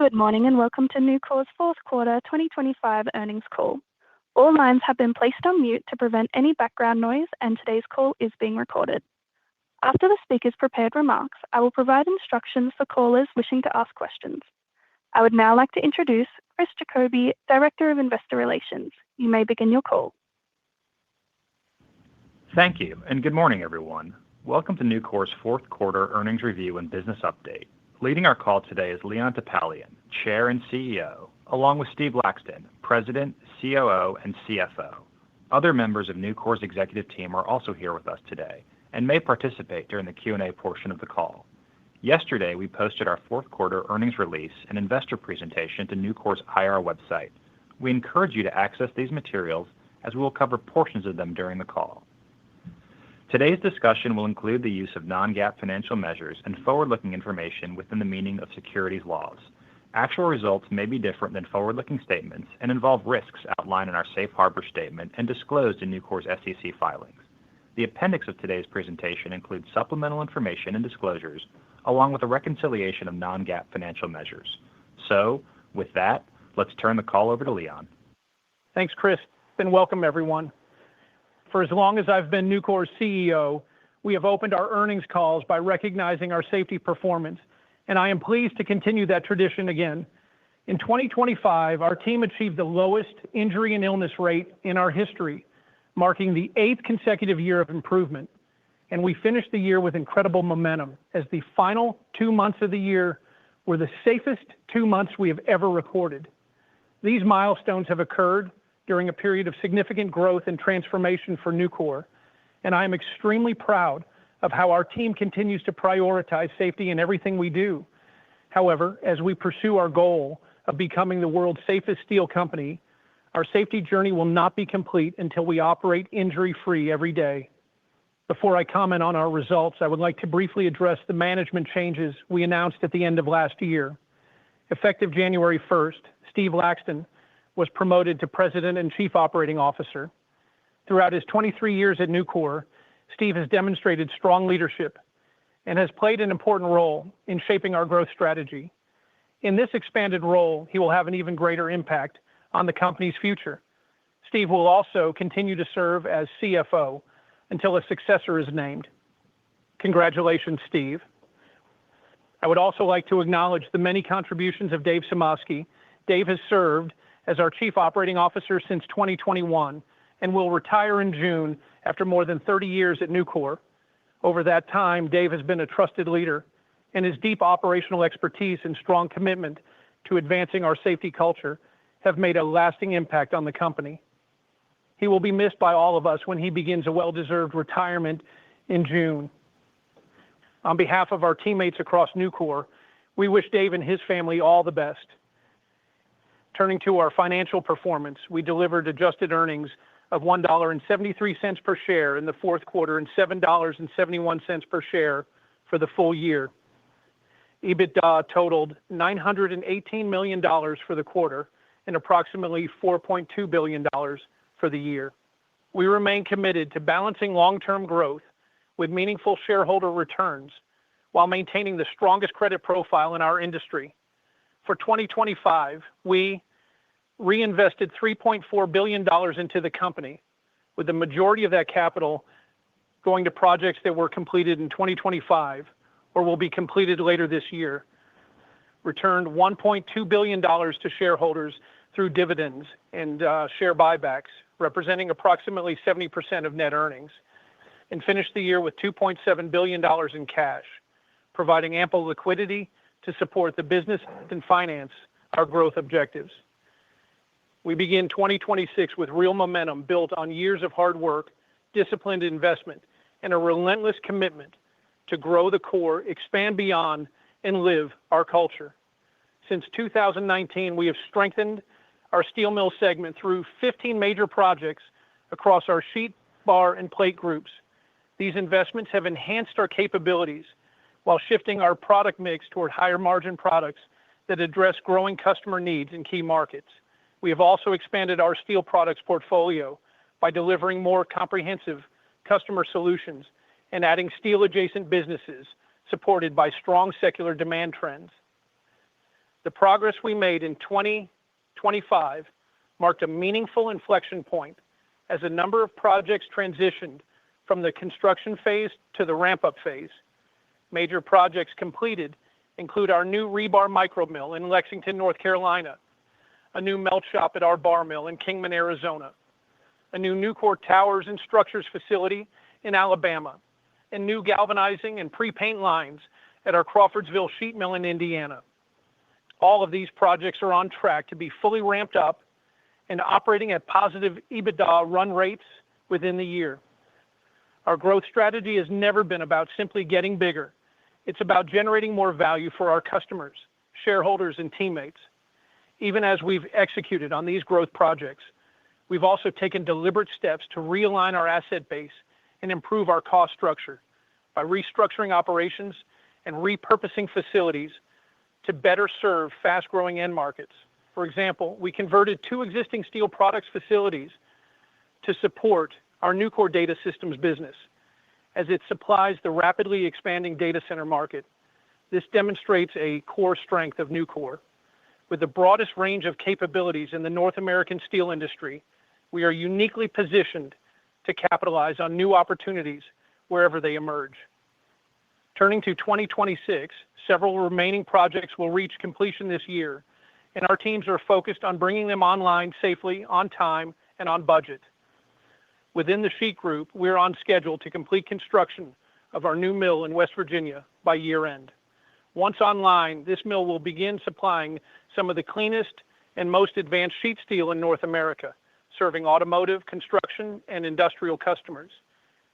Good morning and welcome to Nucor's fourth quarter 2025 earnings call. All lines have been placed on mute to prevent any background noise, and today's call is being recorded. After the speaker's prepared remarks, I will provide instructions for callers wishing to ask questions. I would now like to introduce Chris Jacoby, Director of Investor Relations. You may begin your call. Thank you, and good morning, everyone. Welcome to Nucor's fourth quarter earnings review and business update. Leading our call today is Leon Topalian, Chair and CEO, along with Steve Laxton, President, COO, and CFO. Other members of Nucor's executive team are also here with us today and may participate during the Q&A portion of the call. Yesterday, we posted our fourth quarter earnings release and investor presentation to Nucor's IR website. We encourage you to access these materials as we will cover portions of them during the call. Today's discussion will include the use of non-GAAP financial measures and forward-looking information within the meaning of securities laws. Actual results may be different than forward-looking statements and involve risks outlined in our safe harbor statement and disclosed in Nucor's SEC filings. The appendix of today's presentation includes supplemental information and disclosures, along with a reconciliation of non-GAAP financial measures. So, with that, let's turn the call over to Leon. Thanks, Chris, and welcome, everyone. For as long as I've been Nucor's CEO, we have opened our earnings calls by recognizing our safety performance, and I am pleased to continue that tradition again. In 2025, our team achieved the lowest injury and illness rate in our history, marking the 8th consecutive year of improvement. And we finished the year with incredible momentum, as the final 2 months of the year were the safest 2 months we have ever recorded. These milestones have occurred during a period of significant growth and transformation for Nucor, and I am extremely proud of how our team continues to prioritize safety in everything we do. However, as we pursue our goal of becoming the world's safest steel company, our safety journey will not be complete until we operate injury-free every day. Before I comment on our results, I would like to briefly address the management changes we announced at the end of last year. Effective January 1st, Steve Laxton was promoted to President and Chief Operating Officer. Throughout his 23 years at Nucor, Steve has demonstrated strong leadership and has played an important role in shaping our growth strategy. In this expanded role, he will have an even greater impact on the company's future. Steve will also continue to serve as CFO until a successor is named. Congratulations, Steve. I would also like to acknowledge the many contributions of Dave Sumoski. Dave has served as our Chief Operating Officer since 2021 and will retire in June after more than 30 years at Nucor. Over that time, Dave has been a trusted leader, and his deep operational expertise and strong commitment to advancing our safety culture have made a lasting impact on the company. He will be missed by all of us when he begins a well-deserved retirement in June. On behalf of our teammates across Nucor, we wish Dave and his family all the best. Turning to our financial performance, we delivered adjusted earnings of $1.73 per share in the fourth quarter and $7.71 per share for the full year. EBITDA totaled $918 million for the quarter and approximately $4.2 billion for the year. We remain committed to balancing long-term growth with meaningful shareholder returns while maintaining the strongest credit profile in our industry. For 2025, we reinvested $3.4 billion into the company, with the majority of that capital going to projects that were completed in 2025 or will be completed later this year, returned $1.2 billion to shareholders through dividends and share buybacks, representing approximately 70% of net earnings, and finished the year with $2.7 billion in cash, providing ample liquidity to support the business and finance our growth objectives. We begin 2026 with real momentum built on years of hard work, disciplined investment, and a relentless commitment to grow the core, expand beyond, and live our culture. Since 2019, we have strengthened our steel mill segment through 15 major projects across our sheet, bar, and plate groups. These investments have enhanced our capabilities while shifting our product mix toward higher margin products that address growing customer needs in key markets. We have also expanded our steel products portfolio by delivering more comprehensive customer solutions and adding steel-adjacent businesses supported by strong secular demand trends. The progress we made in 2025 marked a meaningful inflection point as a number of projects transitioned from the construction phase to the ramp-up phase. Major projects completed include our new rebar micro mill in Lexington, North Carolina, a new melt shop at our bar mill in Kingman, Arizona, a new Nucor towers and structures facility in Alabama, and new galvanizing and pre-paint lines at our Crawfordsville sheet mill in Indiana. All of these projects are on track to be fully ramped up and operating at positive EBITDA run rates within the year. Our growth strategy has never been about simply getting bigger. It's about generating more value for our customers, shareholders, and teammates. Even as we've executed on these growth projects, we've also taken deliberate steps to realign our asset base and improve our cost structure by restructuring operations and repurposing facilities to better serve fast-growing end markets. For example, we converted 2 existing steel products facilities to support our Nucor Data Systems business as it supplies the rapidly expanding data center market. This demonstrates a core strength of Nucor. With the broadest range of capabilities in the North American steel industry, we are uniquely positioned to capitalize on new opportunities wherever they emerge. Turning to 2026, several remaining projects will reach completion this year, and our teams are focused on bringing them online safely, on time, and on budget. Within the sheet group, we're on schedule to complete construction of our new mill in West Virginia by year-end. Once online, this mill will begin supplying some of the cleanest and most advanced sheet steel in North America, serving automotive, construction, and industrial customers.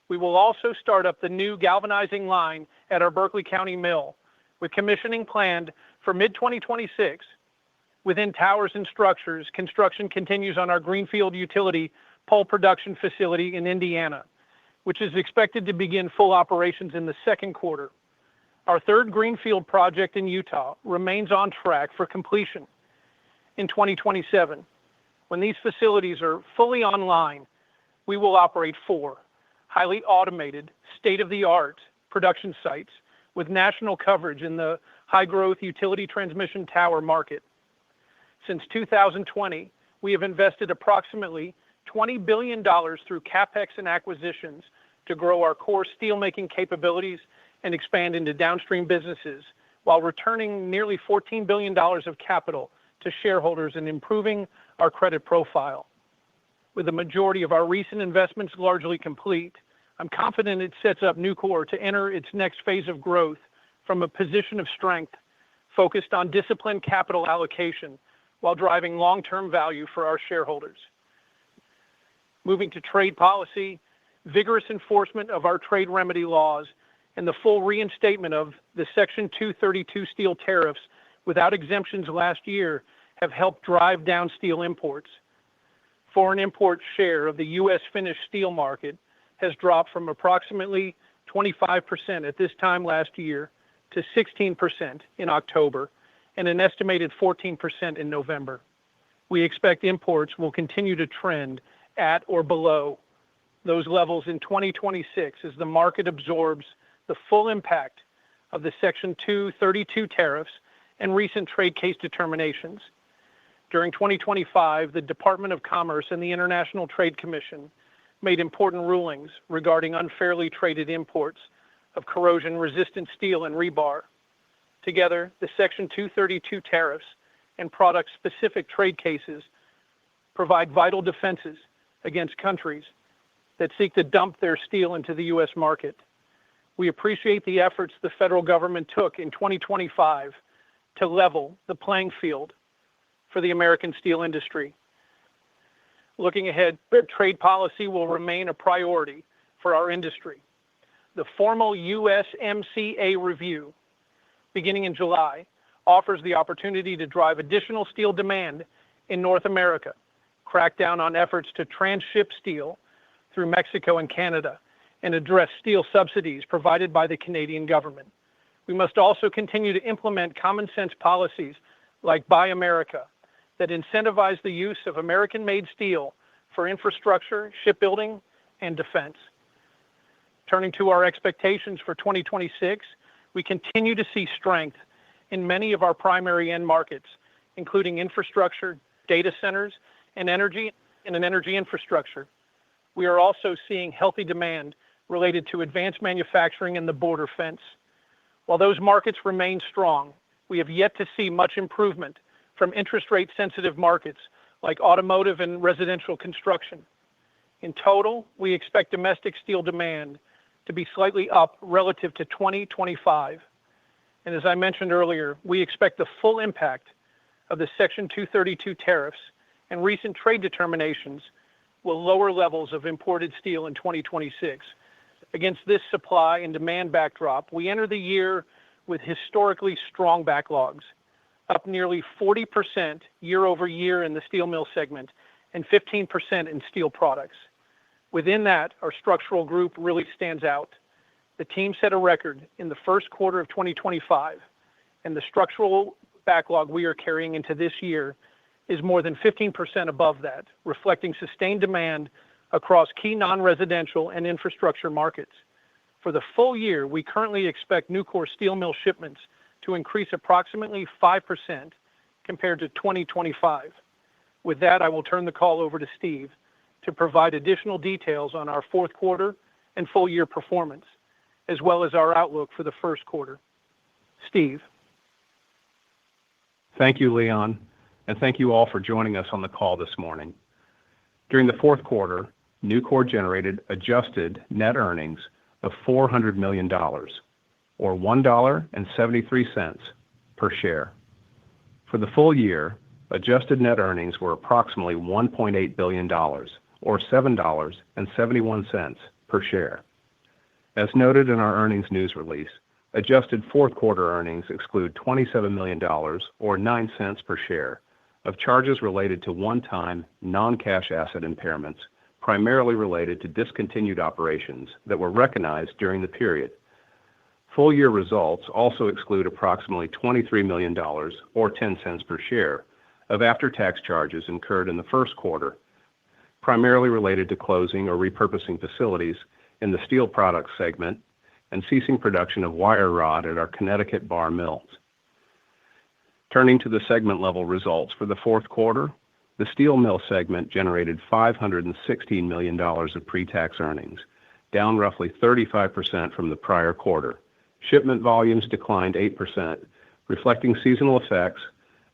We will also start up the new galvanizing line at our Berkeley County mill, with commissioning planned for mid-2026. Within towers and structures, construction continues on our greenfield utility pole production facility in Indiana, which is expected to begin full operations in the second quarter. Our third greenfield project in Utah remains on track for completion in 2027. When these facilities are fully online, we will operate 4 highly automated, state-of-the-art production sites with national coverage in the high-growth utility transmission tower market. Since 2020, we have invested approximately $20 billion through CapEx and acquisitions to grow our core steelmaking capabilities and expand into downstream businesses, while returning nearly $14 billion of capital to shareholders and improving our credit profile. With the majority of our recent investments largely complete, I'm confident it sets up Nucor to enter its next phase of growth from a position of strength, focused on disciplined capital allocation while driving long-term value for our shareholders. Moving to trade policy, vigorous enforcement of our trade remedy laws and the full reinstatement of the Section 232 steel tariffs without exemptions last year have helped drive down steel imports. Foreign import share of the U.S. finished steel market has dropped from approximately 25% at this time last year to 16% in October and an estimated 14% in November. We expect imports will continue to trend at or below those levels in 2026 as the market absorbs the full impact of the Section 232 tariffs and recent trade case determinations. During 2025, the Department of Commerce and the International Trade Commission made important rulings regarding unfairly traded imports of corrosion-resistant steel and rebar. Together, the Section 232 tariffs and product-specific trade cases provide vital defenses against countries that seek to dump their steel into the U.S. market. We appreciate the efforts the federal government took in 2025 to level the playing field for the American steel industry. Looking ahead, trade policy will remain a priority for our industry. The formal USMCA review, beginning in July, offers the opportunity to drive additional steel demand in North America, crack down on efforts to transship steel through Mexico and Canada, and address steel subsidies provided by the Canadian government. We must also continue to implement common sense policies like Buy America that incentivize the use of American-made steel for infrastructure, shipbuilding, and defense. Turning to our expectations for 2026, we continue to see strength in many of our primary end markets, including infrastructure, data centers, and energy infrastructure. We are also seeing healthy demand related to advanced manufacturing and the border fence. While those markets remain strong, we have yet to see much improvement from interest rate sensitive markets like automotive and residential construction. In total, we expect domestic steel demand to be slightly up relative to 2025. And as I mentioned earlier, we expect the full impact of the Section 232 tariffs and recent trade determinations will lower levels of imported steel in 2026. Against this supply and demand backdrop, we enter the year with historically strong backlogs, up nearly 40% year over year in the steel mill segment and 15% in steel products. Within that, our structural group really stands out. The team set a record in the first quarter of 2025, and the structural backlog we are carrying into this year is more than 15% above that, reflecting sustained demand across key non-residential and infrastructure markets. For the full year, we currently expect Nucor steel mill shipments to increase approximately 5% compared to 2025. With that, I will turn the call over to Steve to provide additional details on our fourth quarter and full year performance, as well as our outlook for the first quarter. Steve. Thank you, Leon, and thank you all for joining us on the call this morning. During the fourth quarter, Nucor generated adjusted net earnings of $400 million, or $1.73 per share. For the full year, adjusted net earnings were approximately $1.8 billion, or $7.71 per share. As noted in our earnings news release, adjusted fourth quarter earnings exclude $27 million, or 9 cents per share, of charges related to one-time non-cash asset impairments, primarily related to discontinued operations that were recognized during the period. Full year results also exclude approximately $23 million, or 10 cents per share, of after-tax charges incurred in the first quarter, primarily related to closing or repurposing facilities in the steel products segment and ceasing production of wire rod at our Connecticut bar mills. Turning to the segment level results for the fourth quarter, the steel mill segment generated $516 million of pre-tax earnings, down roughly 35% from the prior quarter. Shipment volumes declined 8%, reflecting seasonal effects,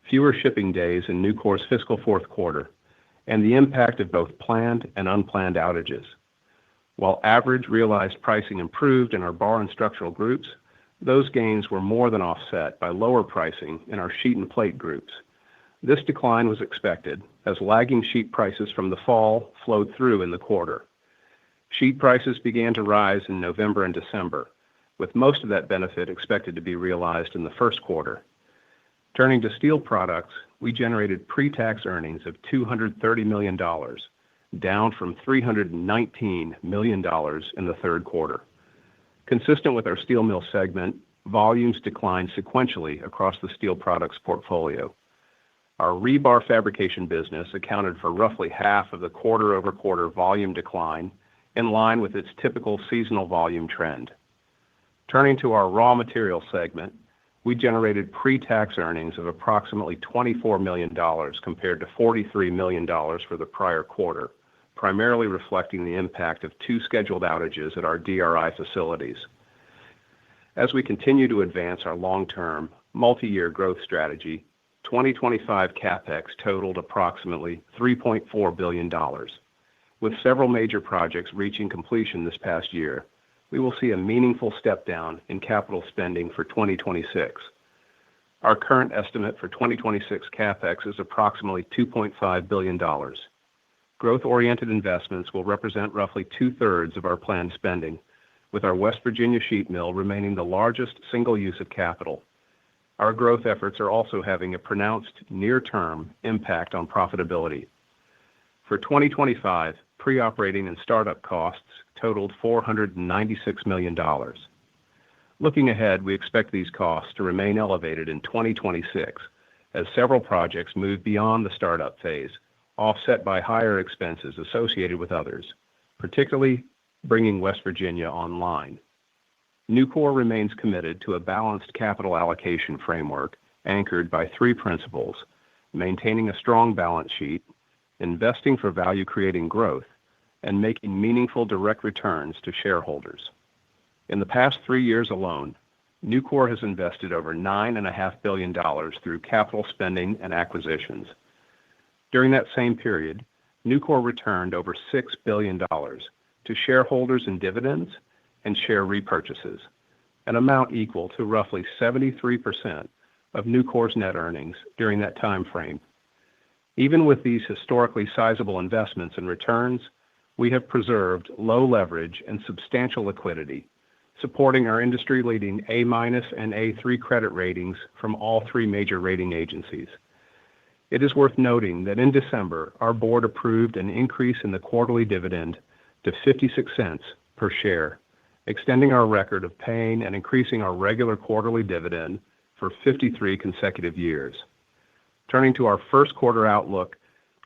fewer shipping days in Nucor's fiscal fourth quarter, and the impact of both planned and unplanned outages. While average realized pricing improved in our bar and structural groups, those gains were more than offset by lower pricing in our sheet and plate groups. This decline was expected as lagging sheet prices from the fall flowed through in the quarter. Sheet prices began to rise in November and December, with most of that benefit expected to be realized in the first quarter. Turning to steel products, we generated pre-tax earnings of $230 million, down from $319 million in the third quarter. Consistent with our steel mill segment, volumes declined sequentially across the steel products portfolio. Our rebar fabrication business accounted for roughly half of the quarter-over-quarter volume decline, in line with its typical seasonal volume trend. Turning to our raw material segment, we generated pre-tax earnings of approximately $24 million compared to $43 million for the prior quarter, primarily reflecting the impact of 2 scheduled outages at our DRI facilities. As we continue to advance our long-term, multi-year growth strategy, 2025 CapEx totaled approximately $3.4 billion. With several major projects reaching completion this past year, we will see a meaningful step down in capital spending for 2026. Our current estimate for 2026 CapEx is approximately $2.5 billion. Growth-oriented investments will represent roughly 2/3 of our planned spending, with our West Virginia sheet mill remaining the largest single use of capital. Our growth efforts are also having a pronounced near-term impact on profitability. For 2025, pre-operating and startup costs totaled $496 million. Looking ahead, we expect these costs to remain elevated in 2026 as several projects move beyond the startup phase, offset by higher expenses associated with others, particularly bringing West Virginia online. Nucor remains committed to a balanced capital allocation framework anchored by three principles: maintaining a strong balance sheet, investing for value-creating growth, and making meaningful direct returns to shareholders. In the past 3 years alone, Nucor has invested over $9.5 billion through capital spending and acquisitions. During that same period, Nucor returned over $6 billion to shareholders in dividends and share repurchases, an amount equal to roughly 73% of Nucor's net earnings during that time frame. Even with these historically sizable investments and returns, we have preserved low leverage and substantial liquidity, supporting our industry-leading A- and A3 credit ratings from all three major rating agencies. It is worth noting that in December, our board approved an increase in the quarterly dividend to 56 cents per share, extending our record of paying and increasing our regular quarterly dividend for 53 consecutive years. Turning to our first quarter outlook,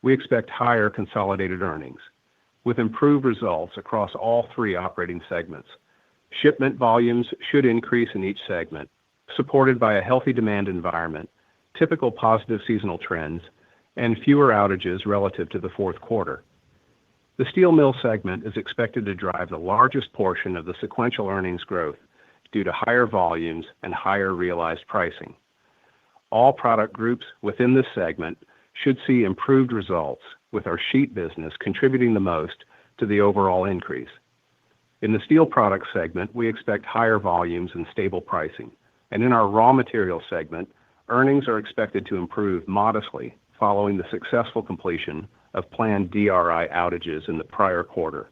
we expect higher consolidated earnings, with improved results across all three operating segments. Shipment volumes should increase in each segment, supported by a healthy demand environment, typical positive seasonal trends, and fewer outages relative to the fourth quarter. The steel mill segment is expected to drive the largest portion of the sequential earnings growth due to higher volumes and higher realized pricing. All product groups within this segment should see improved results, with our sheet business contributing the most to the overall increase. In the steel products segment, we expect higher volumes and stable pricing, and in our raw material segment, earnings are expected to improve modestly following the successful completion of planned DRI outages in the prior quarter.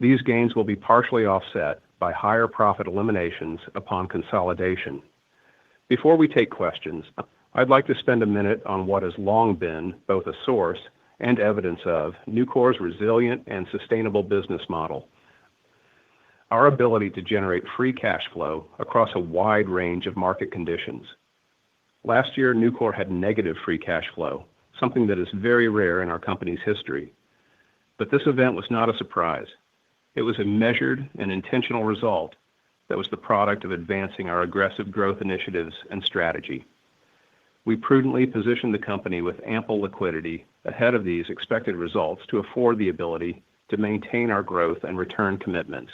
These gains will be partially offset by higher profit eliminations upon consolidation. Before we take questions, I'd like to spend a minute on what has long been both a source and evidence of Nucor's resilient and sustainable business model: our ability to generate free cash flow across a wide range of market conditions. Last year, Nucor had negative free cash flow, something that is very rare in our company's history. But this event was not a surprise. It was a measured and intentional result that was the product of advancing our aggressive growth initiatives and strategy. We prudently positioned the company with ample liquidity ahead of these expected results to afford the ability to maintain our growth and return commitments.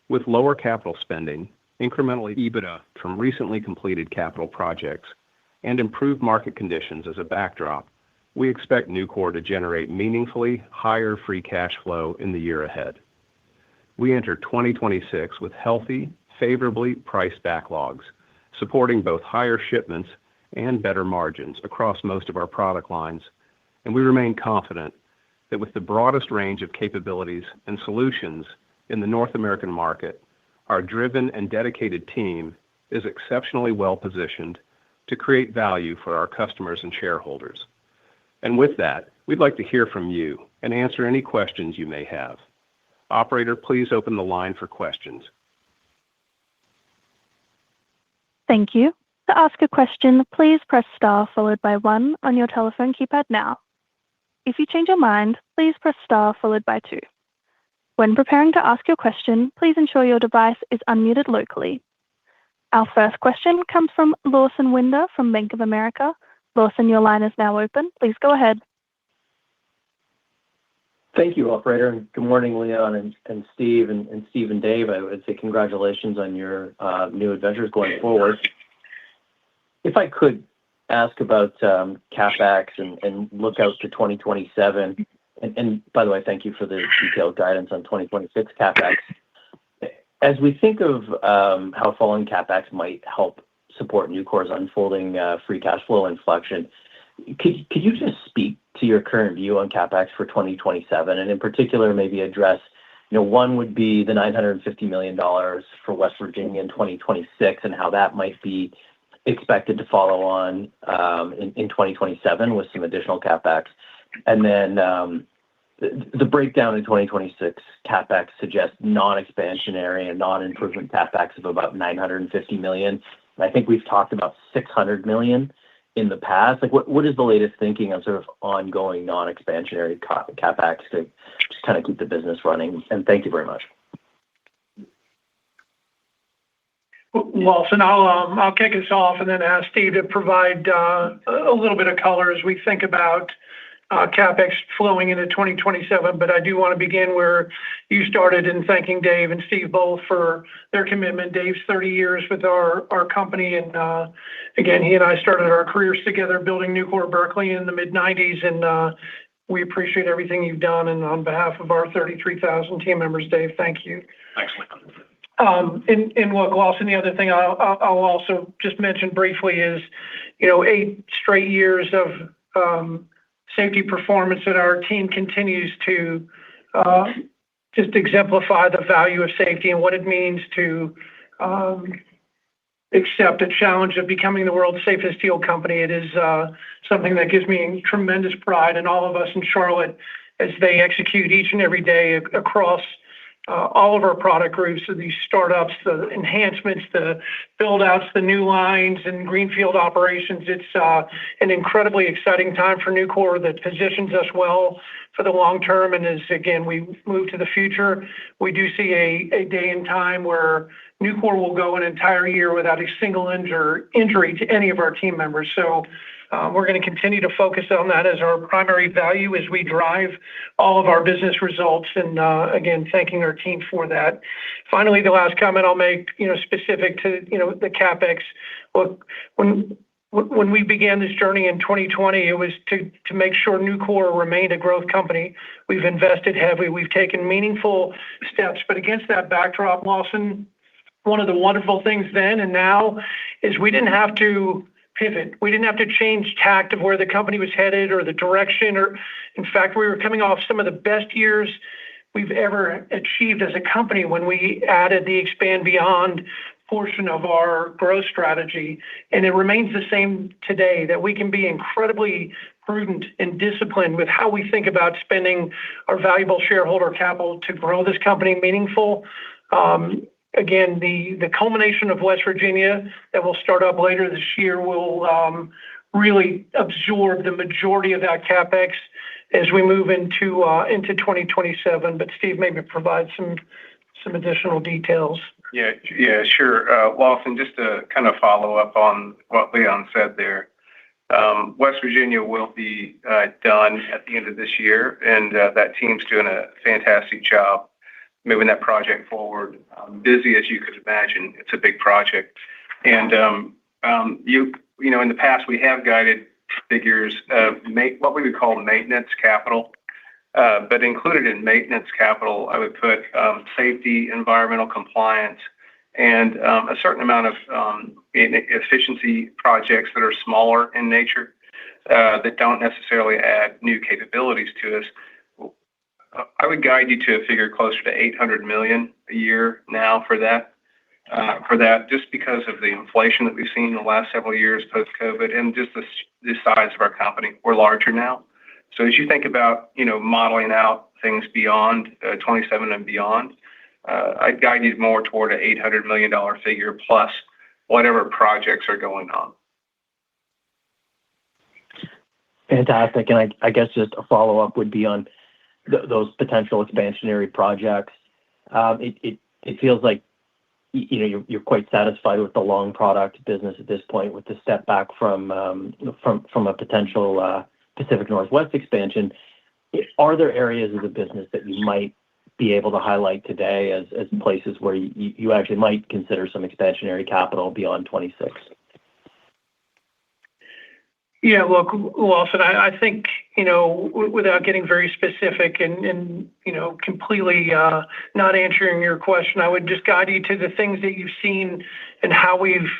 With lower capital spending, incremental EBITDA from recently completed capital projects, and improved market conditions as a backdrop, we expect Nucor to generate meaningfully higher free cash flow in the year ahead. We enter 2026 with healthy, favorably priced backlogs, supporting both higher shipments and better margins across most of our product lines, and we remain confident that with the broadest range of capabilities and solutions in the North American market, our driven and dedicated team is exceptionally well-positioned to create value for our customers and shareholders. And with that, we'd like to hear from you and answer any questions you may have. Operator, please open the line for questions. Thank you. To ask a question, please press star followed by 1 on your telephone keypad now. If you change your mind, please press star followed by 2. When preparing to ask your question, please ensure your device is unmuted locally. Our first question comes from Lawson Winder from Bank of America. Lawson, your line is now open. Please go ahead. Thank you, operator. And good morning, Leon and Steve and Steve and Dave. I would say congratulations on your new adventures going forward. If I could ask about CapEx and look out to 2027, and by the way, thank you for the detailed guidance on 2026 CapEx. As we think of how falling CapEx might help support Nucor's unfolding free cash flow inflection, could you just speak to your current view on CapEx for 2027, and in particular maybe address, one would be the $950 million for West Virginia in 2026 and how that might be expected to follow on in 2027 with some additional CapEx. And then the breakdown in 2026 CapEx suggests non-expansionary and non-improvement CapEx of about $950 million. I think we've talked about $600 million in the past. Like, what is the latest thinking on sort of ongoing non-expansionary CapEx to just kind of keep the business running? And thank you very much. Lawson, I'll kick us off and then ask Steve to provide a little bit of color as we think about CapEx flowing into 2027. But I do want to begin where you started in thanking Dave and Steve both for their commitment. Dave's 30 years with our company, and again, he and I started our careers together building Nucor Berkeley in the mid-90s, and we appreciate everything you've done. And on behalf of our 33,000 team members, Dave, thank you. Thanks. And look, Lawson, the other thing I'll also just mention briefly is, 8 straight years of safety performance that our team continues to just exemplify the value of safety and what it means to accept a challenge of becoming the world's safest steel company. It is something that gives me tremendous pride in all of us in Charlotte as they execute each and every day across all of our product groups, so these startups, the enhancements, the build-outs, the new lines and greenfield operations. It's an incredibly exciting time for Nucor that positions us well for the long term. And as, again, we move to the future, we do see a day and time where Nucor will go an entire year without a single injury to any of our team members. So we're going to continue to focus on that as our primary value as we drive all of our business results. And again, thanking our team for that. Finally, the last comment I'll make, specific to, the CapEx. Look, when we began this journey in 2020, it was to make sure Nucor remained a growth company. We've invested heavily. We've taken meaningful steps. But against that backdrop, Lawson, one of the wonderful things then and now is we didn't have to pivot. We didn't have to change tact of where the company was headed or the direction, or in fact, we were coming off some of the best years we've ever achieved as a company when we added the Expand Beyond portion of our growth strategy. And it remains the same today, that we can be incredibly prudent and disciplined with how we think about spending our valuable shareholder capital to grow this company meaningful. Again, the culmination of West Virginia that will start up later this year will really absorb the majority of that CapEx as we move into 2027. But Steve, maybe provide some additional details. Yeah, sure. Lawson, just to kind of follow up on what Leon said there. West Virginia will be done at the end of this year, and that team's doing a fantastic job moving that project forward. Busy as you could imagine. It's a big project. And, in the past, we have guided figures of what we would call maintenance capital. But included in maintenance capital, I would put safety, environmental compliance, and a certain amount of efficiency projects that are smaller in nature that don't necessarily add new capabilities to us. I would guide you to a figure closer to $800 million a year now for that, just because of the inflation that we've seen in the last several years post-COVID and just the size of our company. We're larger now. So as you think about, modeling out things beyond 27 and beyond, I'd guide you more toward an $800 million figure plus whatever projects are going on. Fantastic. And I guess just a follow-up would be on those potential expansionary projects. It feels like you're quite satisfied with the long product business at this point, with the step back from a potential Pacific Northwest expansion. Are there areas of the business that you might be able to highlight today as places where you actually might consider some expansionary capital beyond 26? Yeah, look, Lawson, I think, without getting very specific and completely not answering your question, I would just guide you to the things that you've seen and how we've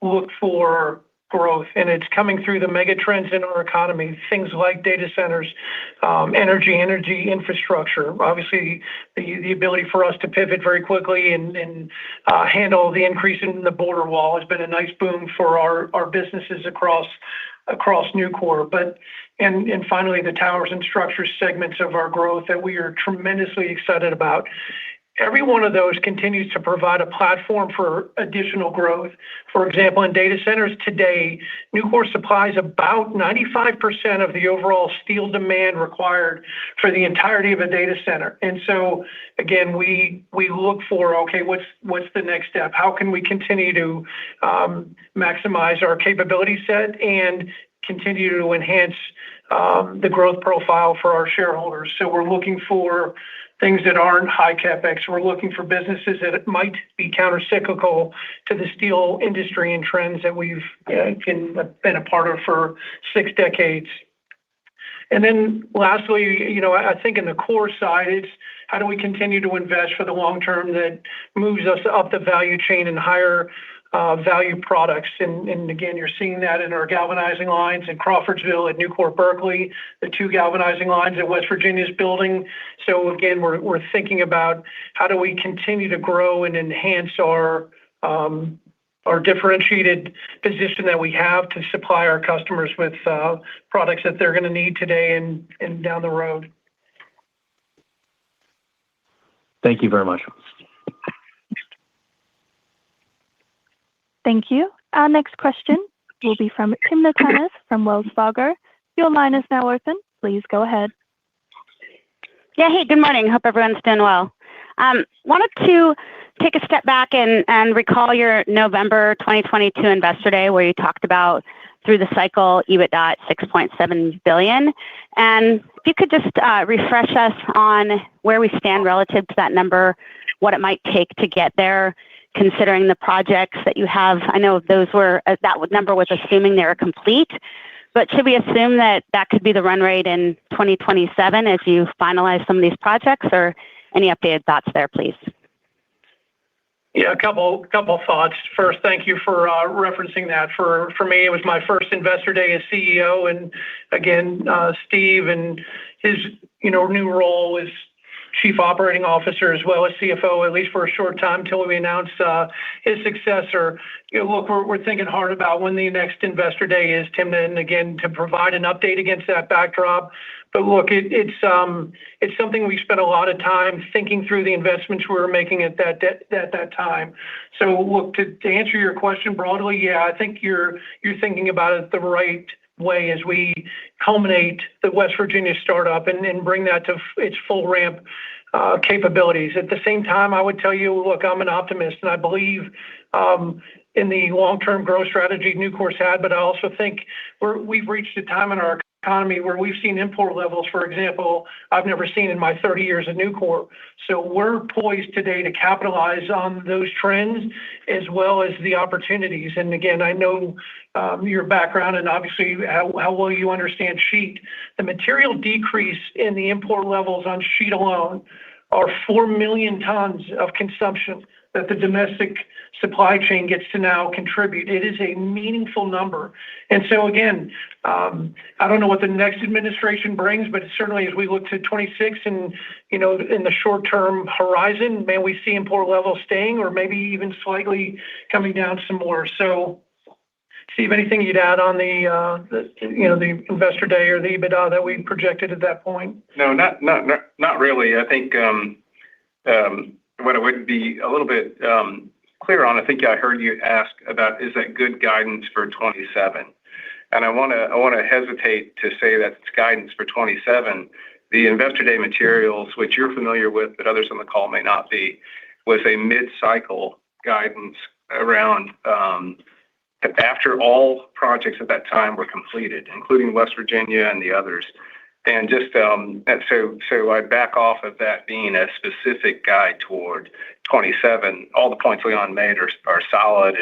looked for growth. And it's coming through the mega trends in our economy, things like data centers, energy infrastructure, obviously the ability for us to pivot very quickly and handle the increase in the border wall has been a nice boom for our businesses across Nucor. But and finally, the towers and structures segments of our growth that we are tremendously excited about. every one of those continues to provide a platform for additional growth. For example, in data centers today, Nucor supplies about 95% of the overall steel demand required for the entirety of a data center. And so, again, we look for, okay, what's the next step? How can we continue to maximize our capability set and continue to enhance the growth profile for our shareholders? So we're looking for things that aren't high capex. We're looking for businesses that might be countercyclical to the steel industry and trends that we've been a part of for 6 decades. And then lastly, I think in the core side, it's how do we continue to invest for the long term that moves us up the value chain and higher value products. And again, you're seeing that in our galvanizing lines in Crawfordsville, at Nucor Berkeley, the 2 galvanizing lines that West Virginia is building. So again, we're thinking about how do we continue to grow and enhance our differentiated position that we have to supply our customers with products that they're going to need today and down the road. Thank you very much. Thank you. Our next question will be from Timna Tanners from Wells Fargo. Your line is now open. Please go ahead. Yeah, hey, good morning. Hope everyone's doing well. Wanted to take a step back and recall your November 2022 Investor Day, where you talked about through the cycle EBITDA at $6.7 billion. And if you could just refresh us on where we stand relative to that number, what it might take to get there, considering the projects that you have. I know those were, that number was assuming they were complete, but should we assume that that could be the run rate in 2027 as you finalize some of these projects, or any updated thoughts there, please? Yeah, a couple thoughts. First, thank you for referencing that. For me, it was my first Investor Day as CEO, and again, Steve and his new role as Chief Operating Officer as well as CFO, at least for a short time until we announce his successor. Look, we're thinking hard about when the next Investor Day is, Tim, and again, to provide an update against that backdrop. But look, it's something we spent a lot of time thinking through the investments we were making at that time. So look, to answer your question broadly, yeah, I think you're thinking about it the right way as we culminate the West Virginia startup and bring that to its full ramp capabilities. At the same time, I would tell you, look, I'm an optimist, and I believe in the long-term growth strategy Nucor's had, but I also think we've reached a time in our economy where we've seen import levels, for example, I've never seen in my 30 years at Nucor. So we're poised today to capitalize on those trends as well as the opportunities. And again, I know your background and obviously how well you understand sheet. The material decrease in the import levels on sheet alone are 4 million tons of consumption that the domestic supply chain gets to now contribute. It is a meaningful number. And so again, I don't know what the next administration brings, but certainly as we look to 26 and, in the short-term horizon, may we see import levels staying or maybe even slightly coming down some more. So Steve, anything you'd add on the Investor Day or the EBITDA that we projected at that point? No, not really. I think what I would be a little bit clear on, I think I heard you ask about, is that good guidance for 27? And I want to hesitate to say that it's guidance for 27. The Investor Day materials, which you're familiar with, but others on the call may not be, was a mid-cycle guidance around after all projects at that time were completed, including West Virginia and the others. And just so I back off of that being a specific guide toward 27. All the points Leon made are solid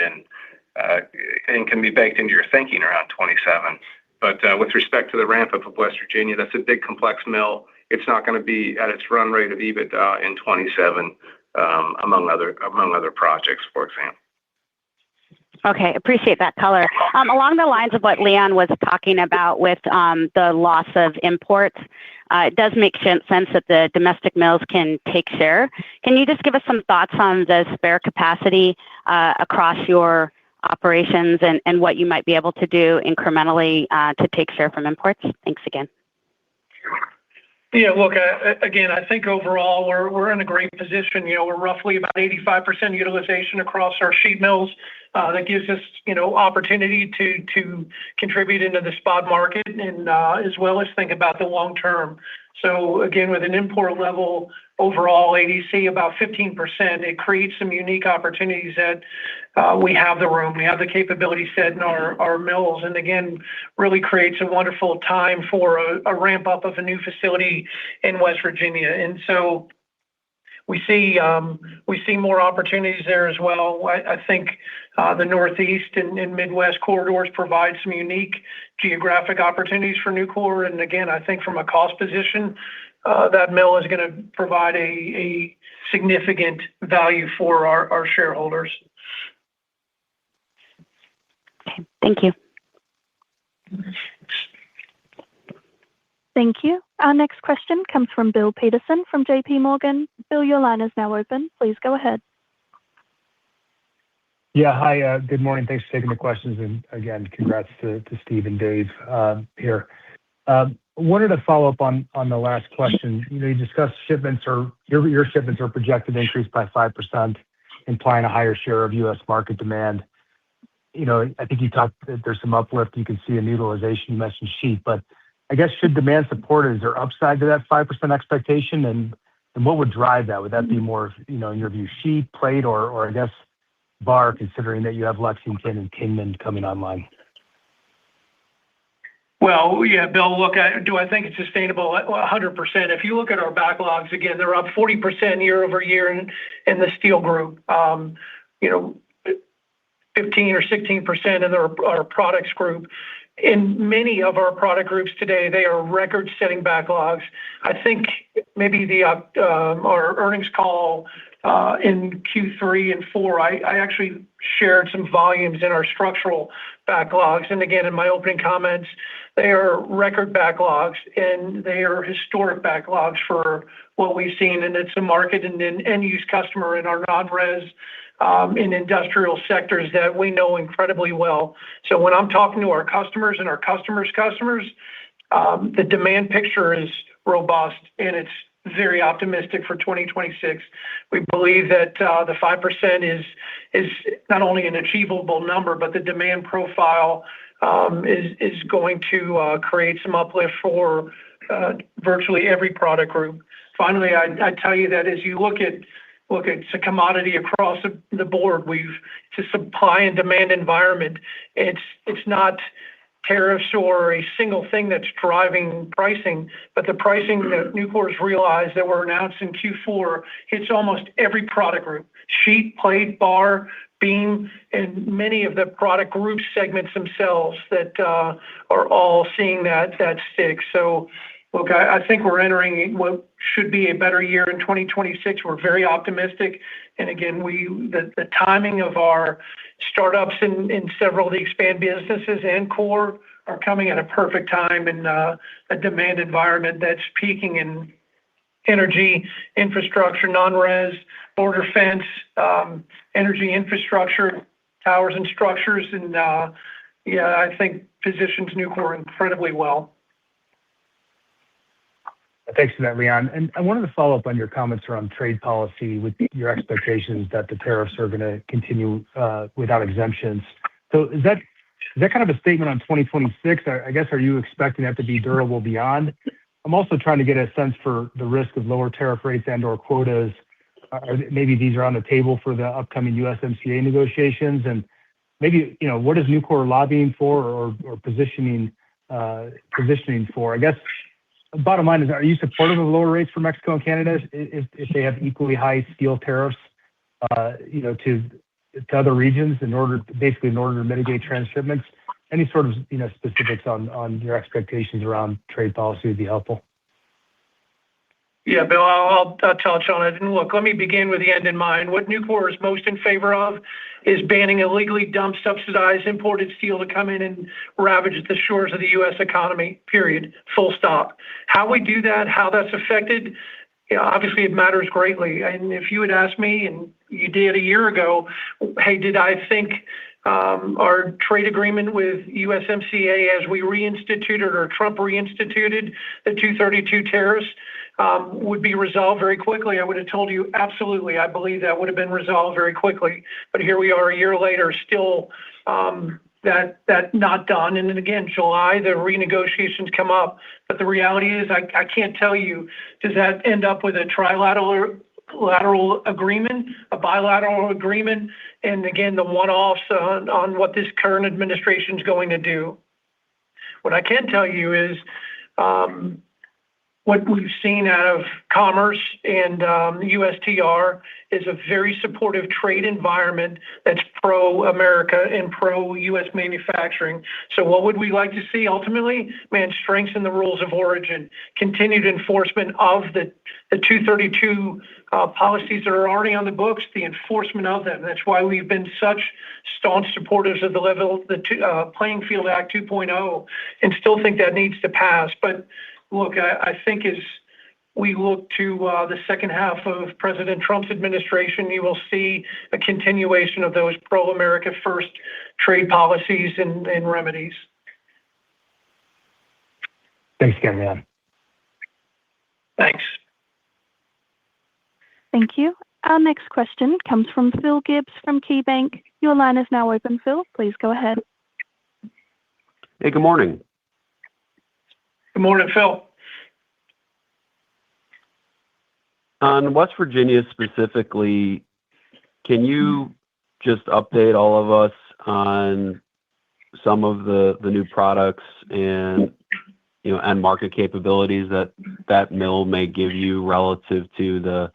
and can be baked into your thinking around 27. But with respect to the ramp up of West Virginia, that's a big complex mill. It's not going to be at its run rate of EBITDA in 27, among other projects, for example. Okay, appreciate that color. Along the lines of what Leon was talking about with the loss of imports, it does make sense that the domestic mills can take share. Can you just give us some thoughts on the spare capacity across your operations and what you might be able to do incrementally to take share from imports? Thanks again. Yeah, look, again, I think overall we're in a great position. We're roughly about 85% utilization across our sheet mills. That gives us, opportunity to contribute into the spot market and as well as think about the long term. So again, with an import level overall ADC about 15%, it creates some unique opportunities that we have the room, we have the capability set in our mills, and again, really creates a wonderful time for a ramp up of a new facility in West Virginia. And so we see more opportunities there as well. I think the Northeast and Midwest corridors provide some unique geographic opportunities for Nucor. And again, I think from a cost position, that mill is going to provide a significant value for our shareholders. Okay, thank you. Thank you. Our next question comes from Bill Peterson from JP Morgan. Bill, your line is now open. Please go ahead. Yeah, hi. Good morning. Thanks for taking the questions. And again, congrats to Steve and Dave here. Wanted to follow up on the last question. You discussed shipments or your shipments are projected to increase by 5%, implying a higher share of U.S. market demand. I think you talked that there's some uplift you can see in utilization. You mentioned sheet, but I guess should demand support, is there upside to that 5% expectation? And what would drive that? Would that be more, in your view, sheet, plate, or I guess bar, considering that you have Lexington and Kingman coming online? Well, yeah, Bill, look, do I think it's sustainable? 100%. If you look at our backlogs, again, they're up 40% year over year in the steel group. 15 or 16% in our products group. In many of our product groups today, they are record-setting backlogs. I think maybe our earnings call in Q3 and 4, I actually shared some volumes in our structural backlogs. And again, in my opening comments, they are record backlogs and they are historic backlogs for what we've seen. And it's a market and an end-use customer in our non-res in industrial sectors that we know incredibly well. So when I'm talking to our customers and our customers' customers, the demand picture is robust and it's very optimistic for 2026. We believe that the 5% is not only an achievable number, but the demand profile is going to create some uplift for virtually every product group. Finally, I tell you that as you look at a commodity across the board, it's a supply and demand environment. It's not tariffs or a single thing that's driving pricing, but the pricing that Nucor's realized that were announced in Q4 hits almost every product group: sheet, plate, bar, beam, and many of the product group segments themselves that are all seeing that stick. So look, I think we're entering what should be a better year in 2026. We're very optimistic. And again, the timing of our startups in several of the expand businesses and core are coming at a perfect time in a demand environment that's peaking in energy, infrastructure, non-res, border fence, energy infrastructure, towers and structures. And I think positions Nucor incredibly well. Thanks for that, Leon. And I wanted to follow up on your comments around trade policy with your expectations that the tariffs are going to continue without exemptions. So is that kind of a statement on 2026? I guess, are you expecting that to be durable beyond? I'm also trying to get a sense for the risk of lower tariff rates and or quotas. Maybe these are on the table for the upcoming USMCA negotiations. And maybe, what is Nucor lobbying for or positioning for? I guess, bottom line is, are you supportive of lower rates for Mexico and Canada if they have equally high steel tariffs, to other regions in order to mitigate transshipments? Any sort of specifics on your expectations around trade policy would be helpful. Yeah, Bill, I'll touch on it. And look, let me begin with the end in mind. What Nucor is most in favor of is banning illegally dumped, subsidized, imported steel to come in and ravage the shores of the U.S. economy, period, full stop. How we do that, how that's affected, obviously it matters greatly. And if you had asked me, and you did a year ago, hey, did I think Our trade agreement with USMCA, as we reinstituted or Trump reinstituted the 232 tariffs, would be resolved very quickly. I would have told you absolutely. I believe that would have been resolved very quickly. But here we are a year later, still that not done. And then again, July, the renegotiations come up. But the reality is, I can't tell you, does that end up with a trilateral agreement, a bilateral agreement, and again, the one-offs on what this current administration is going to do? What I can tell you is what we've seen out of Commerce and USTR is a very supportive trade environment that's pro-America and pro-U.S. manufacturing. So what would we like to see ultimately? Strengthen the rules of origin, continued enforcement of the 232 policies that are already on the books, the enforcement of them. That's why we've been such staunch supporters of the Playing Field Act 2.0 and still think that needs to pass. But look, I think as we look to the second half of President Trump's administration, you will see a continuation of those pro-America first trade policies and remedies. Thanks again, Leon. Thanks. Thank you. Our next question comes from Phil Gibbs from KeyBanc. Your line is now open, Phil. Please go ahead. Hey, good morning. Good morning, Phil. On West Virginia specifically, can you just update all of us on some of the new products and end market capabilities that mill may give you relative to the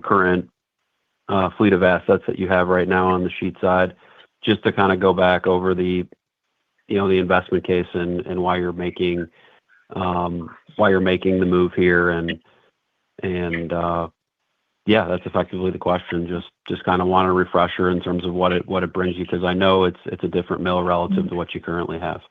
current fleet of assets that you have right now on the sheet side, just to kind of go back over the investment case and why you're making the move here and that's effectively the question. Just kind of want a refresher in terms of what it brings you, because I know it's a different mill relative to what you currently have.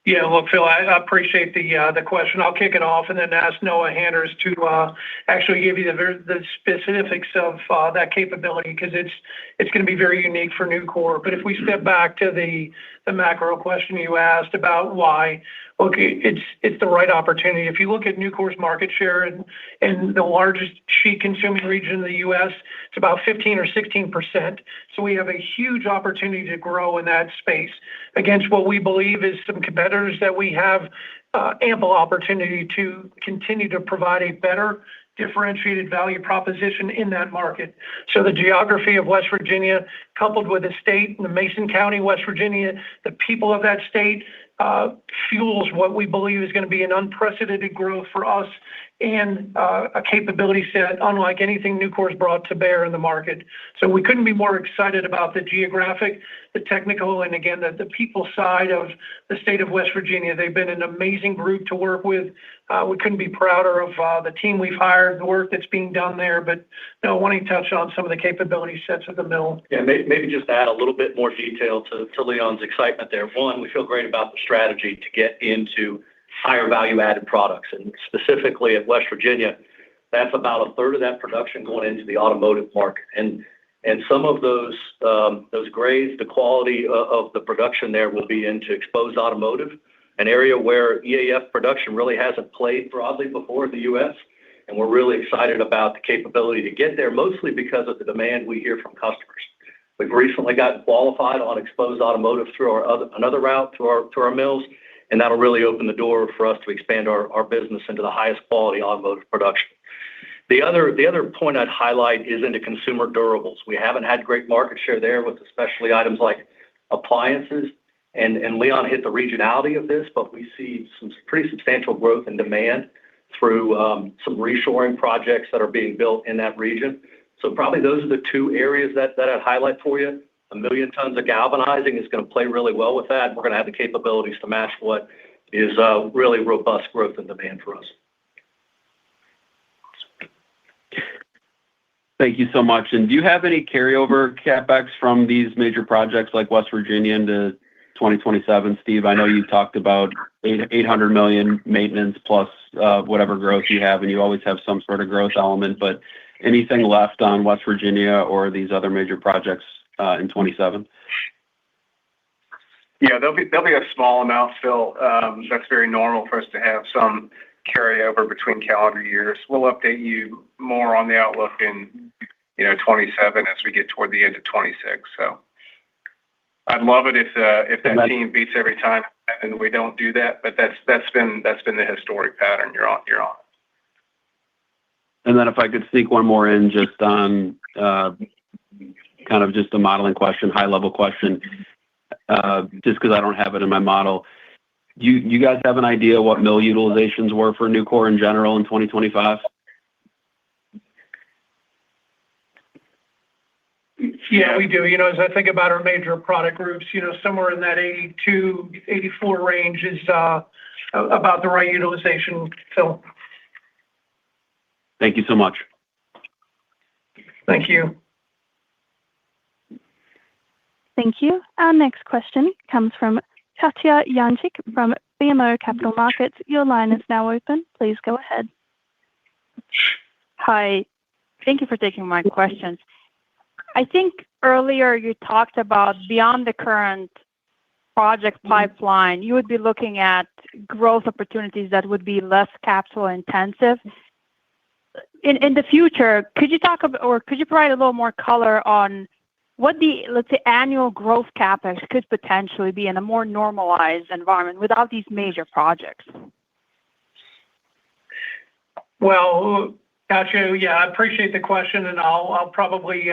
Yeah, look, Phil, I appreciate the question. I'll kick it off and then ask Noah Hanners to actually give you the specifics of that capability, because it's going to be very unique for Nucor. But if we step back to the macro question you asked about why, look, it's the right opportunity. If you look at Nucor's market share in the largest sheet consuming region in the U.S., it's about 15 or 16%. So we have a huge opportunity to grow in that space against what we believe is some competitors that we have ample opportunity to continue to provide a better differentiated value proposition in that market. So the geography of West Virginia, coupled with the state, the Mason County, West Virginia, the people of that state, fuels what we believe is going to be an unprecedented growth for us and a capability set unlike anything Nucor's brought to bear in the market. So we couldn't be more excited about the geographic, the technical, and again, the people side of the state of West Virginia. They've been an amazing group to work with. We couldn't be prouder of the team we've hired, the work that's being done there. But no, I want to touch on some of the capability sets of the mill. Yeah, maybe just add a little bit more detail to Leon's excitement there. One, we feel great about the strategy to get into higher value-added products, and specifically at West Virginia, that's about a third of that production going into the automotive market. And some of those grades, the quality of the production there will be into exposed automotive, an area where EAF production really hasn't played broadly before in the U.S. And we're really excited about the capability to get there, mostly because of the demand we hear from customers. We've recently gotten qualified on exposed automotive through another route to our mills, and that'll really open the door for us to expand our business into the highest quality automotive production. The other point I'd highlight is into consumer durables. We haven't had great market share there with especially items like appliances, and Leon hit the regionality of this, but we see some pretty substantial growth in demand through some reshoring projects that are being built in that region. So probably those are the two areas that I'd highlight for you. 1 million tons of galvanizing is going to play really well with that. We're going to have the capabilities to match what is really robust growth and demand for us. Thank you so much. And do you have any carryover CapEx from these major projects like West Virginia into 2027, Steve? I know you talked about $800 million maintenance plus whatever growth you have, and you always have some sort of growth element, but anything left on West Virginia or these other major projects in 2027? Yeah, there'll be a small amount, Phil. That's very normal for us to have some carryover between calendar years. We'll update you more on the outlook in 27 as we get toward the end of 26. So I'd love it if that team beats every time, and we don't do that. But that's been the historic pattern. You're on. And then if I could sneak one more in, just on kind of just a modeling question, high level question, just because I don't have it in my model. You guys have an idea what mill utilizations were for Nucor in general in 2025? Yeah, we do. As I think about our major product groups, somewhere in that 82, 84 range is about the right utilization, Phil. Thank you so much. Thank you. Thank you. Our next question comes from Katja Jancic from BMO Capital Markets. Your line is now open. Please go ahead. Hi. Thank you for taking my questions. I think earlier you talked about beyond the current project pipeline, you would be looking at growth opportunities that would be less capital intensive. In the future, could you talk about, or could you provide a little more color on what the, let's say, annual growth CapEx could potentially be in a more normalized environment without these major projects? Well, Katja, yeah, I appreciate the question, and I'll probably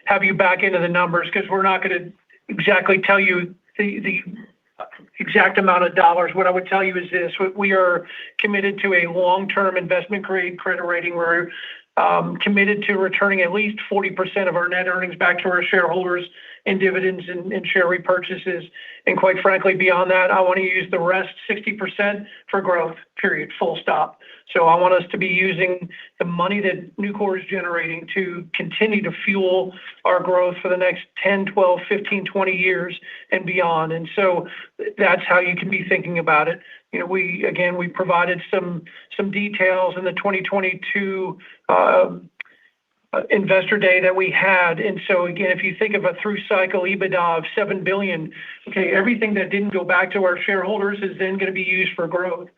have you back into the numbers because we're not going to exactly tell you the exact amount of dollars. What I would tell you is this: we are committed to a long-term investment grade credit rating. We're committed to returning at least 40% of our net earnings back to our shareholders in dividends and share repurchases. And quite frankly, beyond that, I want to use the rest 60% for growth, period, full stop. So I want us to be using the money that Nucor is generating to continue to fuel our growth for the next 10, 12, 15, 20 years and beyond. And so that's how you can be thinking about it. We provided some details in the 2022 Investor Day that we had. And so again, if you think of a through cycle EBITDA of $7 billion, okay, everything that didn't go back to our shareholders is then going to be used for growth.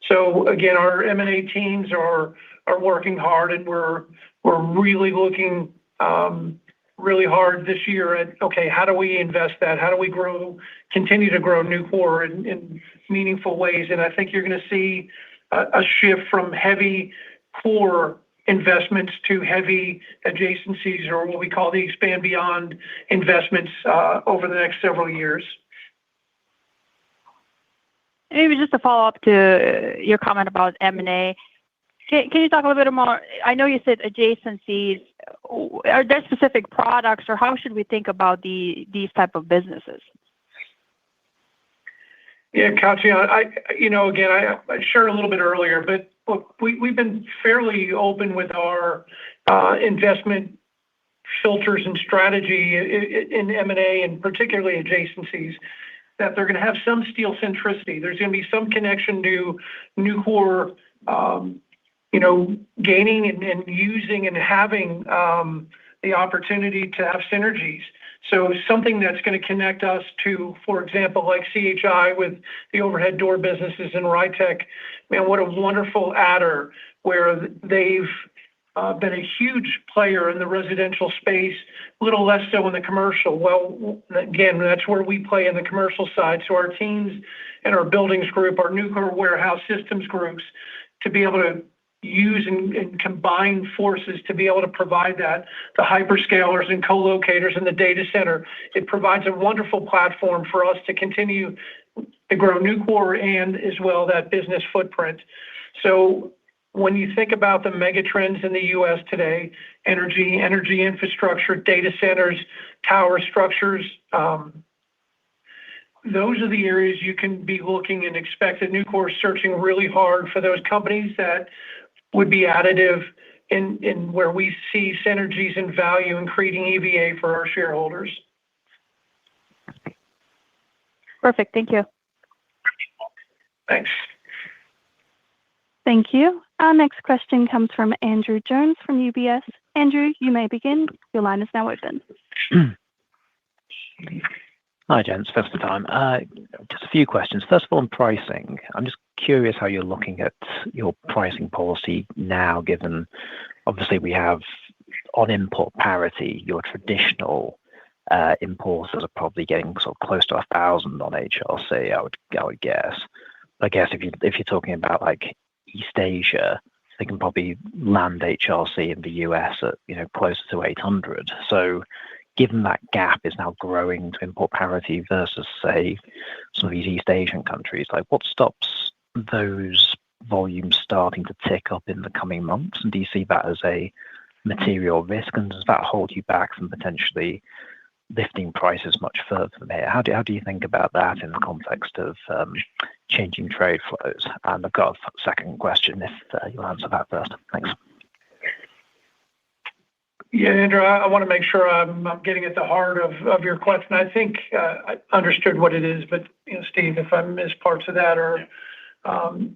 So again, our M&A teams are working hard, and we're really looking really hard this year at, okay, how do we invest that? How do we continue to grow Nucor in meaningful ways? And I think you're going to see a shift from heavy core investments to heavy adjacencies, or what we call the expand beyond investments over the next several years. Maybe just a follow up to your comment about M&A. Can you talk a little bit more? I know you said adjacencies. Are there specific products, or how should we think about these type of businesses? Yeah, Katja, I shared a little bit earlier, but look, we've been fairly open with our investment filters and strategy in M&A, and particularly adjacencies, that they're going to have some steel centricity. There's going to be some connection to Nucor, gaining and using and having the opportunity to have synergies. So something that's going to connect us to, for example, like CHI with the overhead door businesses in Rytec. Man, what a wonderful adder, where they've been a huge player in the residential space, a little less so in the commercial. Well, again, that's where we play in the commercial side. So our teams and our buildings group, our Nucor warehouse systems groups, to be able to use and combine forces to be able to provide that, the hyperscalers and co-locators in the data center. It provides a wonderful platform for us to continue to grow Nucor and as well that business footprint. So when you think about the mega trends in the U.S. today, energy infrastructure, data centers, tower structures, those are the areas you can be looking and expect that Nucor is searching really hard for those companies that would be additive in where we see synergies and value in creating EVA for our shareholders. Perfect. Thank you. Thanks. Thank you. Our next question comes from Andrew Jones from UBS. Andrew, you may begin. Your line is now open. Hi, gents. First time. Just a few questions. First of all, on pricing, I'm just curious how you're looking at your pricing policy now, given obviously we have on import parity, your traditional importers are probably getting sort of close to 1,000 on HRC, I would guess. But I guess if you're talking about like East Asia, they can probably land HRC in the US at closer to 800. So given that gap is now growing to import parity versus say some of these East Asian countries, like what stops those volumes starting to tick up in the coming months? And do you see that as a material risk? And does that hold you back from potentially lifting prices much further from here? How do you think about that in the context of changing trade flows? And I've got a second question if you'll answer that first. Thanks. Yeah, Andrew, I want to make sure I'm getting at the heart of your question. I think I understood what it is, but Steve, if I miss parts of that or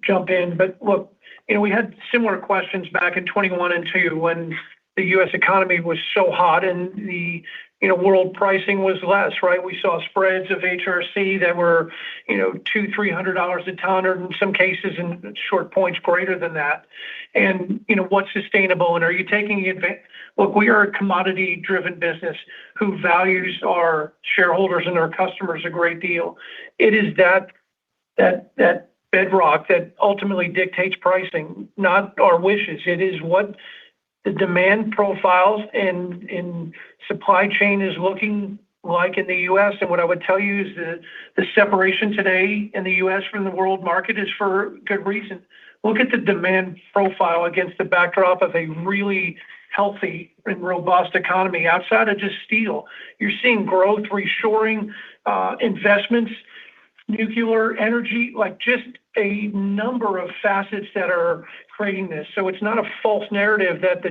jump in. But look, we had similar questions back in 21 and 2 when the U.S. economy was so hot and the world pricing was less, right? We saw spreads of HRC that were $200-$300 a ton, or in some cases in short points greater than that. And what's sustainable, and are you taking advantage? Look, we are a commodity-driven business who values our shareholders and our customers a great deal. It is that bedrock that ultimately dictates pricing, not our wishes. It is what the demand profiles and supply chain is looking like in the U.S. And what I would tell you is the separation today in the U.S. from the world market is for good reason. Look at the demand profile against the backdrop of a really healthy and robust economy outside of just steel. You're seeing growth, reshoring, investments, nuclear energy, like just a number of facets that are creating this. So it's not a false narrative that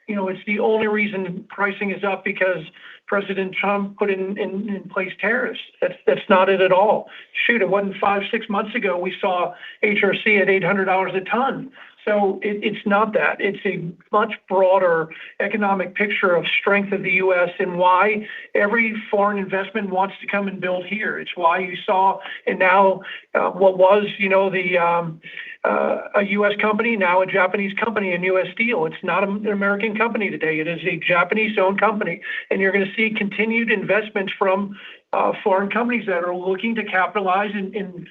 it's the only reason pricing is up because President Trump put in place tariffs. That's not it at all. Shoot, it wasn't 5-6 months ago we saw HRC at $800 a ton. So it's not that. It's a much broader economic picture of strength of the U.S. and why every foreign investment wants to come and build here. It's why you saw, and now what was, a U.S. company, now a Japanese company in U.S. Steel. It's not an American company today. It is a Japanese-owned company. And you're going to see continued investments from foreign companies that are looking to capitalize and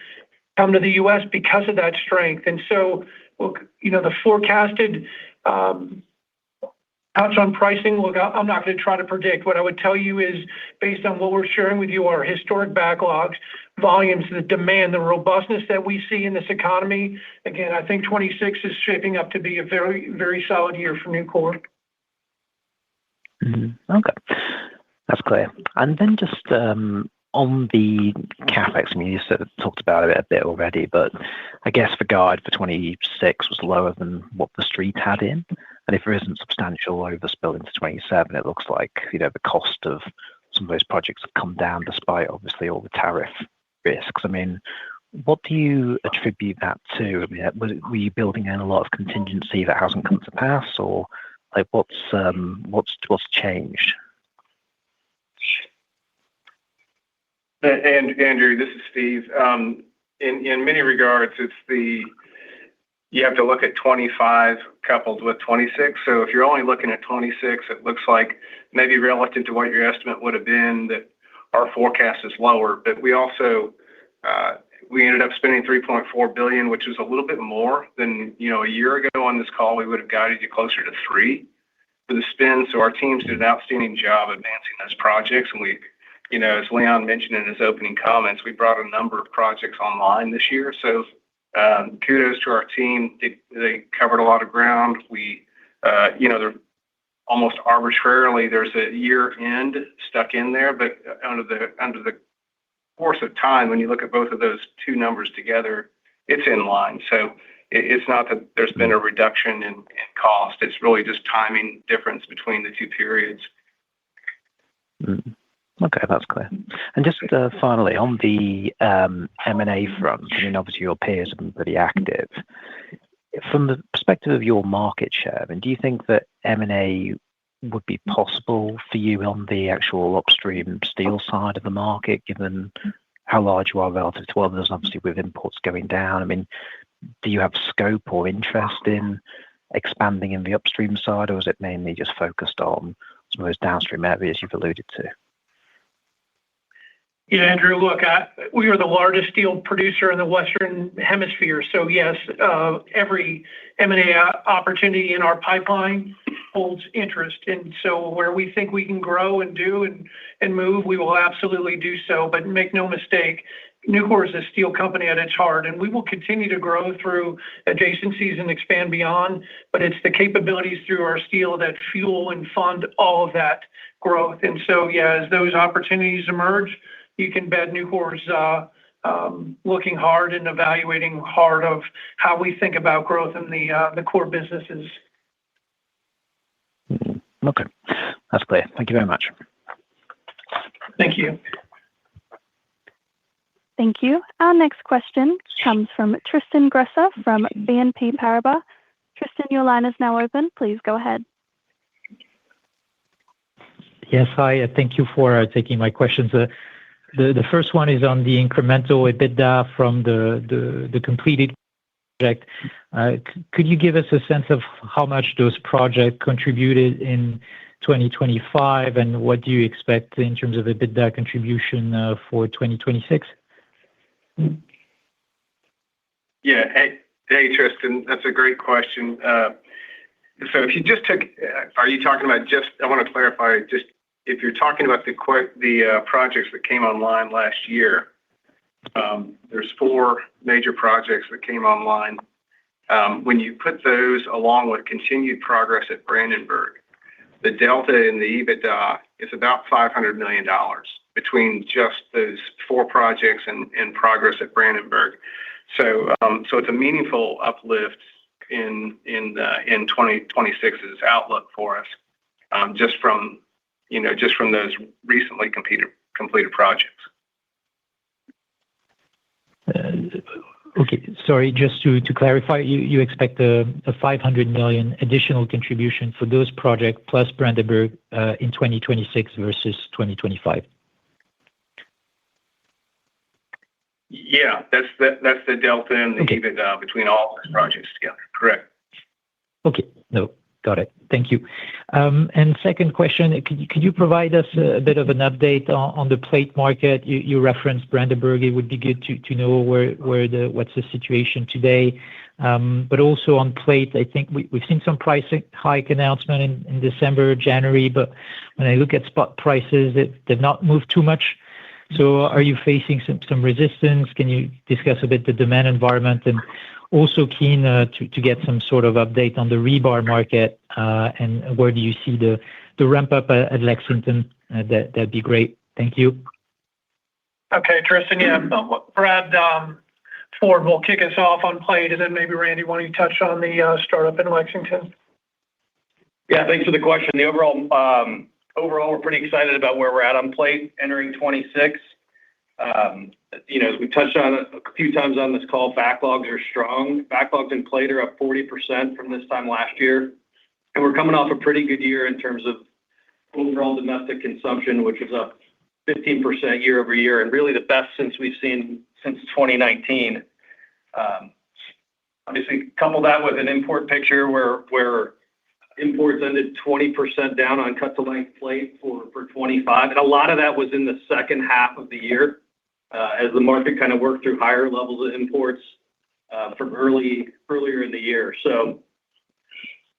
come to the U.S. because of that strength. And so, look, the forecasted touch on pricing, look, I'm not going to try to predict. What I would tell you is based on what we're sharing with you, our historic backlogs, volumes, the demand, the robustness that we see in this economy. Again, I think 26 is shaping up to be a very, very solid year for Nucor. Okay, that's clear. And then just on the CapEx, I mean, you sort of talked about it a bit already, but I guess the guide for 26 was lower than what the street had in. And if there isn't substantial overspill into 27, it looks like, the cost of some of those projects have come down despite obviously all the tariff risks. I mean, what do you attribute that to? I mean, were you building in a lot of contingency that hasn't come to pass, or like what's changed? And Andrew, this is Steve. In many regards, you have to look at 25 coupled with 26. So if you're only looking at 26, it looks like maybe relative to what your estimate would have been that our forecast is lower. But we also we ended up spending $3.4 billion, which is a little bit more than a year ago on this call. We would have guided you closer to $3 billion for the spend. So our teams did an outstanding job advancing those projects, and we. As Leon mentioned in his opening comments, we brought a number of projects online this year. So kudos to our team. They covered a lot of ground. They're almost arbitrarily, there's a year end stuck in there, but under the course of time, when you look at both of those two numbers together, it's in line. So it's not that there's been a reduction in cost. It's really just timing difference between the two periods. Okay, that's clear. And just finally, on the M&A front, I mean, obviously your peers have been pretty active. From the perspective of your market share, I mean, do you think that M&A would be possible for you on the actual upstream steel side of the market, given how large you are relative to others, obviously with imports going down? I mean, do you have scope or interest in expanding in the upstream side, or is it mainly just focused on some of those downstream areas you've alluded to? Yeah, Andrew, look, we are the largest steel producer in the Western Hemisphere. So yes, every M&A opportunity in our pipeline holds interest. And so where we think we can grow and do and move, we will absolutely do so. But make no mistake, Nucor is a steel company at its heart, and we will continue to grow through adjacencies and expand beyond. But it's the capabilities through our steel that fuel and fund all of that growth. And so, yeah, as those opportunities emerge, you can bet Nucor's looking hard and evaluating hard of how we think about growth in the core businesses. Okay, that's clear. Thank you very much. Thank you. Thank you. Our next question comes from Tristan Gresser from BNP Paribas. Tristan, your line is now open. Please go ahead. Yes, hi. Thank you for taking my questions. The first one is on the incremental EBITDA from the completed project. Could you give us a sense of how much those projects contributed in 2025, and what do you expect in terms of EBITDA contribution for 2026? Yeah. Hey, Tristan, that's a great question. So if you just took, are you talking about just, I want to clarify, just if you're talking about the projects that came online last year, there's 4 major projects that came online. When you put those along with continued progress at Brandenburg, the delta in the EBITDA is about $500 million between just those 4 projects and progress at Brandenburg. So it's a meaningful uplift in 2026's outlook for us, just from those recently completed projects. Okay, sorry, just to clarify, you expect a $500 million additional contribution for those projects plus Brandenburg in 2026 versus 2025? Yeah, that's the delta in the EBITDA between all those projects together. Correct. Okay. No, got it. Thank you. And second question, could you provide us a bit of an update on the plate market? You referenced Brandenburg. It would be good to know what's the situation today. But also on plate, I think we've seen some price hike announcement in December, January, but when I look at spot prices, they've not moved too much. So are you facing some resistance? Can you discuss a bit the demand environment? And also keen to get some sort of update on the rebar market, and where do you see the ramp up at Lexington? That'd be great. Thank you. Okay, Tristan. Yeah, Brad Ford will kick us off on plate, and then maybe Randy, why don't you touch on the startup in Lexington? Yeah, thanks for the question. The overall, we're pretty excited about where we're at on plate entering 26. As we touched on it a few times on this call, backlogs are strong. Backlogs in plate are up 40% from this time last year. And we're coming off a pretty good year in terms of overall domestic consumption, which is up 15% year over year, and really the best since we've seen since 2019. Obviously, couple that with an import picture where imports ended 20% down on cut-to-length plate for 25. And a lot of that was in the second half of the year as the market kind of worked through higher levels of imports from earlier in the year. So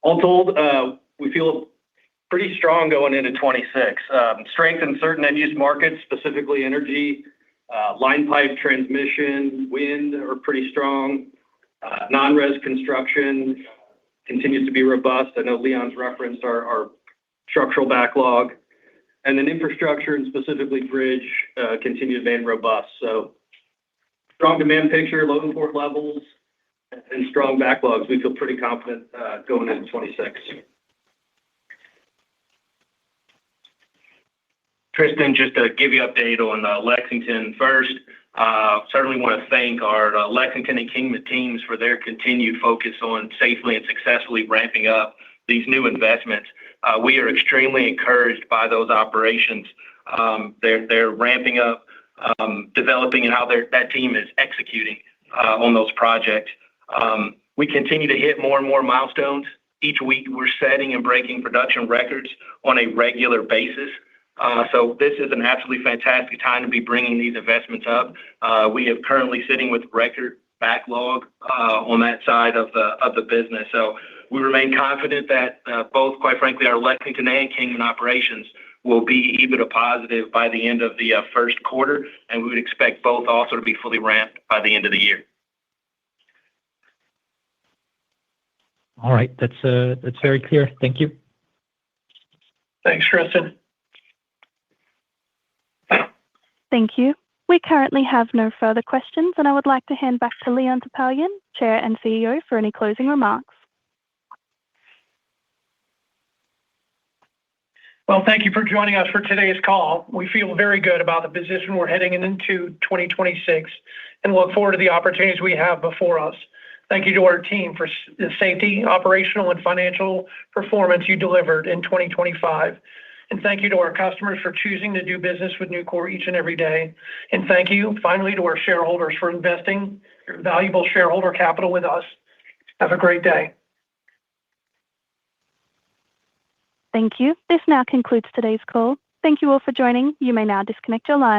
all told, we feel pretty strong going into 26. Strength in certain end-use markets, specifically energy, line pipe, transmission, wind are pretty strong. Non-res construction continues to be robust. I know Leon's referenced our structural backlog. And then infrastructure and specifically bridge continue to remain robust. So strong demand picture, low import levels, and strong backlogs. We feel pretty confident going into 26. Tristan, just to give you an update on Lexington first, certainly want to thank our Lexington and Kingman teams for their continued focus on safely and successfully ramping up these new investments. We are extremely encouraged by those operations. They're ramping up, developing, and how that team is executing on those projects. We continue to hit more and more milestones. Each week, we're setting and breaking production records on a regular basis. So this is an absolutely fantastic time to be bringing these investments up. We are currently sitting with record backlog on that side of the business. So we remain confident that both, quite frankly, our Lexington and Kingman operations will be EBITDA positive by the end of the first quarter, and we would expect both also to be fully ramped by the end of the year. All right. That's very clear. Thank you. Thanks, Tristan. Thank you. We currently have no further questions, and I would like to hand back to Leon Topalian, Chair and CEO, for any closing remarks. Well, thank you for joining us for today's call. We feel very good about the position we're heading into 2026 and look forward to the opportunities we have before us. Thank you to our team for the safety, operational, and financial performance you delivered in 2025. And thank you to our customers for choosing to do business with Nucor each and every day. And thank you, finally, to our shareholders for investing your valuable shareholder capital with us. Have a great day. Thank you. This now concludes today's call. Thank you all for joining. You may now disconnect your line.